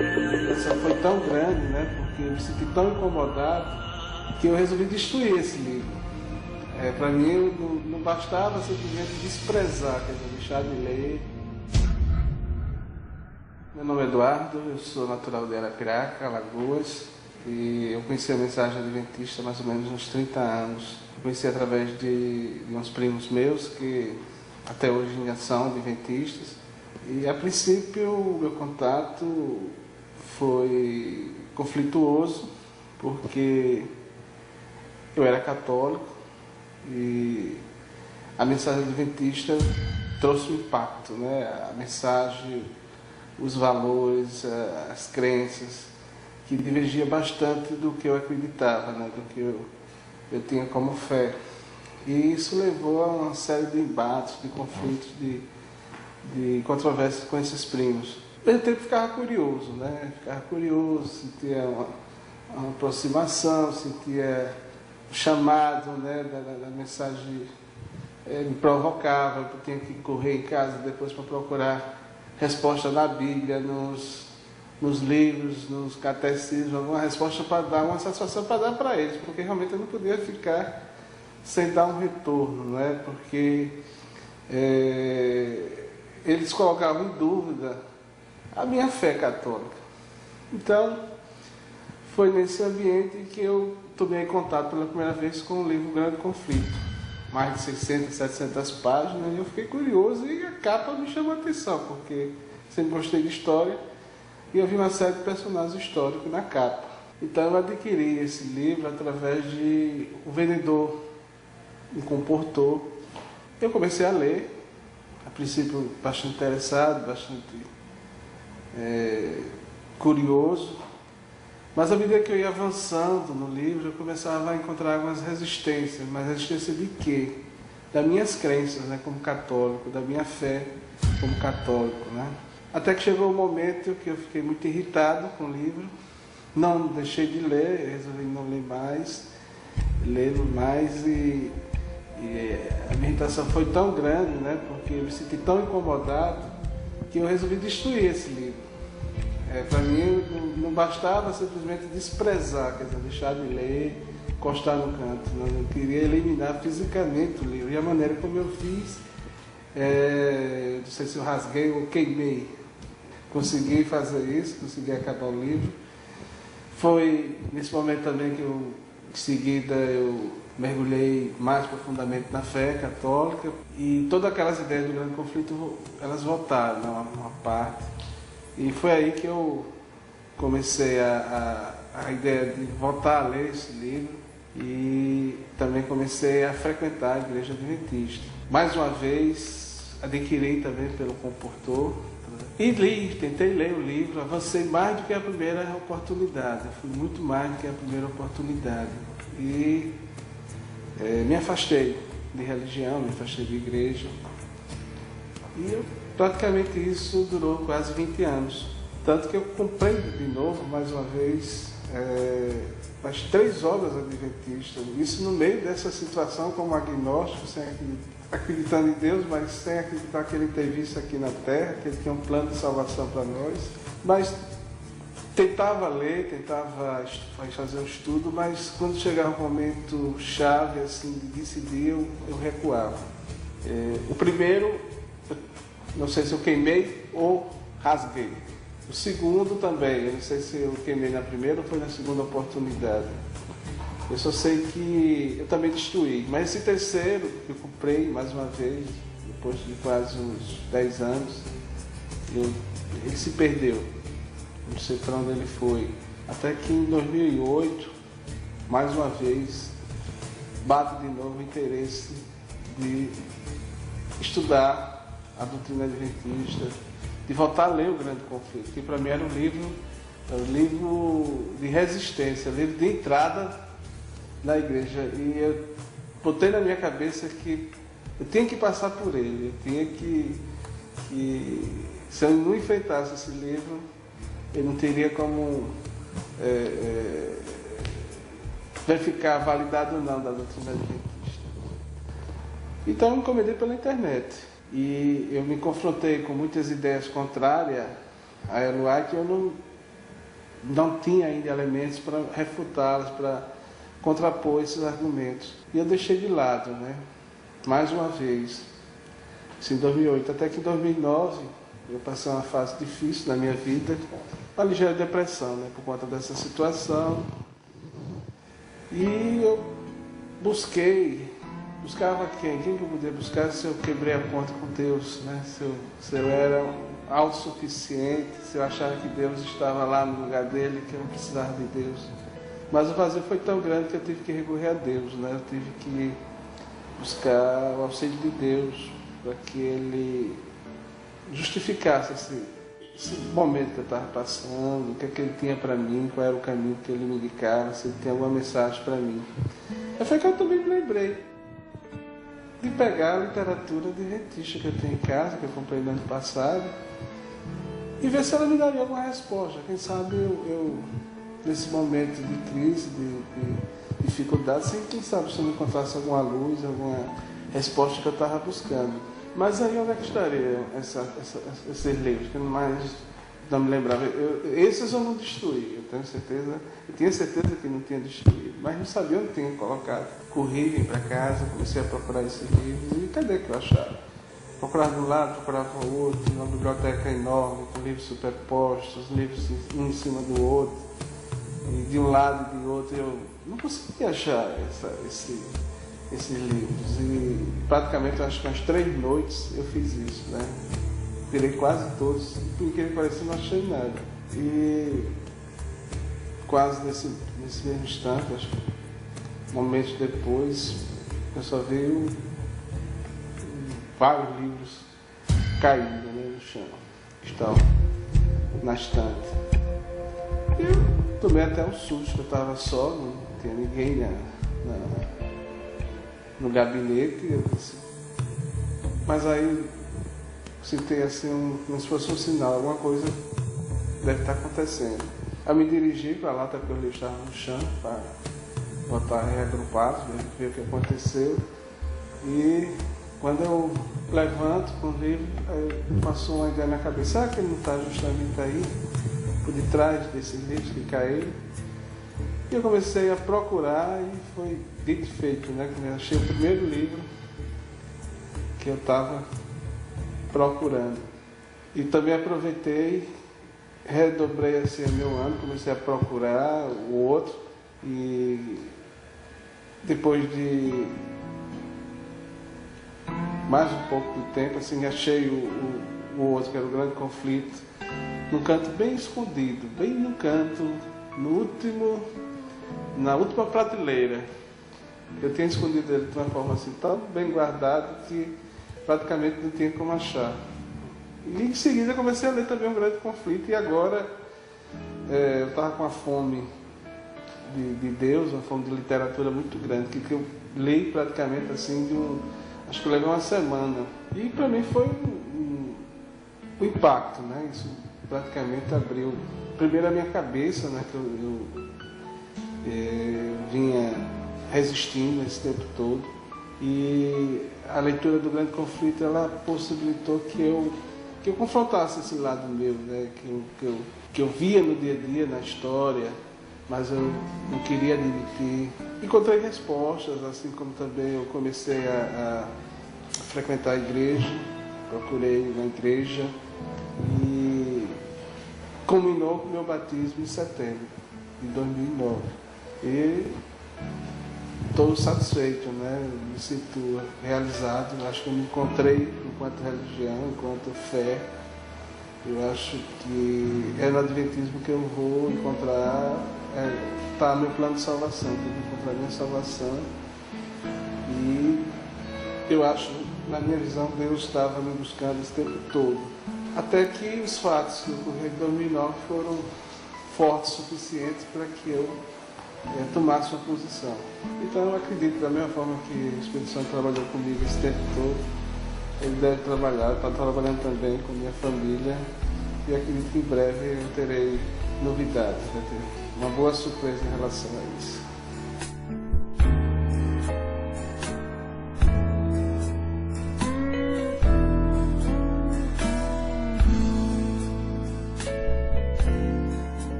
A irritação foi tão grande, né, porque eu me senti tão incomodado, que eu resolvi destruir esse livro. Para mim, não bastava simplesmente desprezar, quer dizer, deixar de ler. Meu nome é Eduardo, eu sou natural de Arapiraca, Alagoas, e eu conheci a mensagem adventista há mais ou menos uns 30 anos. Eu conheci através de uns primos meus, que até hoje ainda são adventistas, e a princípio o meu contato foi conflituoso, porque eu era católico e a mensagem adventista trouxe um impacto, né? A mensagem, os valores, as crenças, que divergia bastante do que eu acreditava, né? Do que eu tinha como fé. E isso levou a uma série de embates, de conflitos, de controvérsias com esses primos. Eu tempo ficava curioso, né? Ficava curioso, sentia uma aproximação, sentia o chamado, né, da mensagem, me provocava. Eu tinha que correr em casa depois para procurar resposta na Bíblia, nos livros, nos catecismos, alguma resposta para dar, uma satisfação para dar para eles, porque realmente eu não podia ficar sem dar um retorno, né? Porque eles colocavam em dúvida a minha fé católica. Então, foi nesse ambiente que eu tomei contato pela primeira vez com o livro Grande Conflito. Mais de 600, 700 páginas, e eu fiquei curioso e a capa me chamou a atenção, porque sempre gostei de história e eu vi uma série de personagens históricos na capa. Então eu adquiri esse livro através de um vendedor me comportou. Eu comecei a ler, a princípio bastante interessado, bastante curioso, mas à medida que eu ia avançando no livro, eu começava a encontrar algumas resistências. Mas resistência de quê? Das minhas crenças, né, como católico, da minha fé como católico, né? Até que chegou um momento que eu fiquei muito irritado com o livro, não deixei de ler, resolvi não ler mais, lê-lo mais, e a minha irritação foi tão grande, né, porque eu me senti tão incomodado, que eu resolvi destruir esse livro. Para mim, não bastava simplesmente desprezar, quer dizer, deixar de ler, encostar no canto. Eu queria eliminar fisicamente o livro. E a maneira como eu fiz, não sei se eu rasguei ou queimei. Consegui fazer isso, consegui acabar o livro. Foi nesse momento também que eu, em seguida, eu mergulhei mais profundamente na fé católica. E todas aquelas ideias do Grande Conflito, elas voltaram, né, uma parte. E foi aí que eu comecei a ideia de voltar a ler esse livro, e também comecei a frequentar a igreja adventista. Mais uma vez, adquiri também pelo comportor e li, tentei ler o livro, avancei mais do que a primeira oportunidade, fui muito mais do que a primeira oportunidade. E me afastei de religião, me afastei de igreja. E praticamente isso durou quase 20 anos. Tanto que eu comprei de novo, mais uma vez, as 3 obras adventistas. Isso no meio dessa situação como agnóstico, sem acreditando em Deus, mas sem acreditar que Ele teve isso aqui na Terra, que Ele tinha um plano de salvação para nós. Mas tentava ler, tentava fazer um estudo, mas quando chegava um momento chave assim, de decidir, eu recuava. O primeiro, não sei se eu queimei ou rasguei. O segundo também, eu não sei se eu queimei na primeira ou foi na segunda oportunidade. Eu só sei que eu também destruí. Mas esse terceiro, que eu comprei mais uma vez, depois de quase uns 10 anos, ele se perdeu. Não sei para onde ele foi. Até que em 2008, mais uma vez, bate de novo o interesse de estudar a doutrina adventista, de voltar a ler o Grande Conflito, que para mim era um livro de resistência, um livro de entrada na igreja. E eu botei na minha cabeça que eu tinha que passar por ele, eu tinha que se eu não enfrentasse esse livro, eu não teria como verificar a validade ou não da doutrina adventista. Então eu me encomendei pela internet. E eu me confrontei com muitas ideias contrárias a Eloá, que eu não tinha ainda elementos para refutá-los, para contrapor esses argumentos. E eu deixei de lado, né? Mais uma vez, isso em 2008, até que em 2009 eu passei uma fase difícil na minha vida, uma ligeira depressão, né? Por conta dessa situação. E eu buscava quem que eu podia buscar se eu quebrei a conta com Deus, né? Se eu era autossuficiente, se eu achava que Deus estava lá no lugar dele, que eu não precisava de Deus. Mas o vazio foi tão grande que eu tive que recorrer a Deus, né? Eu tive que buscar o auxílio de Deus para que Ele justificasse esse momento que eu estava passando, o que é que Ele tinha para mim, qual era o caminho que Ele me indicava, se Ele tinha alguma mensagem para mim. Aí foi que eu também me lembrei de pegar a literatura adventista que eu tenho em casa, que eu comprei no ano passado, e ver se ela me daria alguma resposta. Quem sabe eu nesse momento de crise, de dificuldade, sem quem sabe se eu não encontrasse alguma luz, alguma resposta que eu estava buscando. Mas aí onde é que estaria esses livros, que mais não me lembrava? Esses eu não destruí, eu tinha certeza que não tinha destruído, mas não sabia onde tinha colocado. Corri, vim para casa, comecei a procurar esses livros, e cadê que eu achava? Procurava de um lado, procurava o outro, uma biblioteca enorme, com livros superpostos, livros um em cima do outro, e de um lado e de outro, eu não conseguia achar esses livros. E praticamente, eu acho que umas 3 noites eu fiz isso, né? Virei quase todos, e por que parecia não achei nada. E quase nesse mesmo instante, acho que momentos depois, eu só vi vários livros caindo, né, no chão, que estavam na estante. E eu tomei até um susto, eu estava só, não tinha ninguém no gabinete. Eu disse, mas aí senti assim, como se fosse um sinal, alguma coisa deve estar acontecendo. Eu me dirigi para lá, até porque o livro estava no chão, para botar reagrupado, ver o que aconteceu. E quando eu levanto com o livro, aí passou uma ideia na cabeça, será que ele não está justamente aí, por detrás desses livros que caíram? E eu comecei a procurar e foi dito e feito, né? Eu achei o primeiro livro que eu estava procurando. E também aproveitei, redobrei assim o meu ânimo, comecei a procurar o outro, e depois de mais um pouco de tempo, assim, achei o outro, que era o Grande Conflito, num canto bem escondido, bem no canto, na última prateleira. Eu tinha escondido ele de uma forma assim, tão bem guardado que praticamente não tinha como achar. E em seguida comecei a ler também o Grande Conflito, e agora eu estava com uma fome de Deus, uma fome de literatura muito grande, que eu li praticamente assim, acho que eu levei uma semana. E para mim foi um impacto, né? Isso praticamente abriu primeiro a minha cabeça, né? Que eu vinha resistindo esse tempo todo. E a leitura do Grande Conflito, ela possibilitou que eu confrontasse esse lado meu, né? Que eu via no dia a dia, na história, mas eu não queria admitir. Encontrei respostas, assim como também eu comecei a frequentar a igreja, procurei uma igreja, e culminou com o meu batismo em setembro de 2009. E estou satisfeito, né? Me sinto realizado. Acho que eu me encontrei enquanto religião, enquanto fé. Eu acho que é no Adventismo que eu vou encontrar, está no meu plano de salvação, que eu vou encontrar a minha salvação. E eu acho, na minha visão, Deus estava me buscando esse tempo todo. Até que os fatos que ocorreram em 2009 foram fortes o suficiente para que eu tomasse uma posição. Então eu acredito, da mesma forma que o Espírito Santo trabalhou comigo esse tempo todo, ele deve trabalhar, está trabalhando também com minha família, e acredito que em breve eu terei novidades, vai ter uma boa surpresa em relação a isso.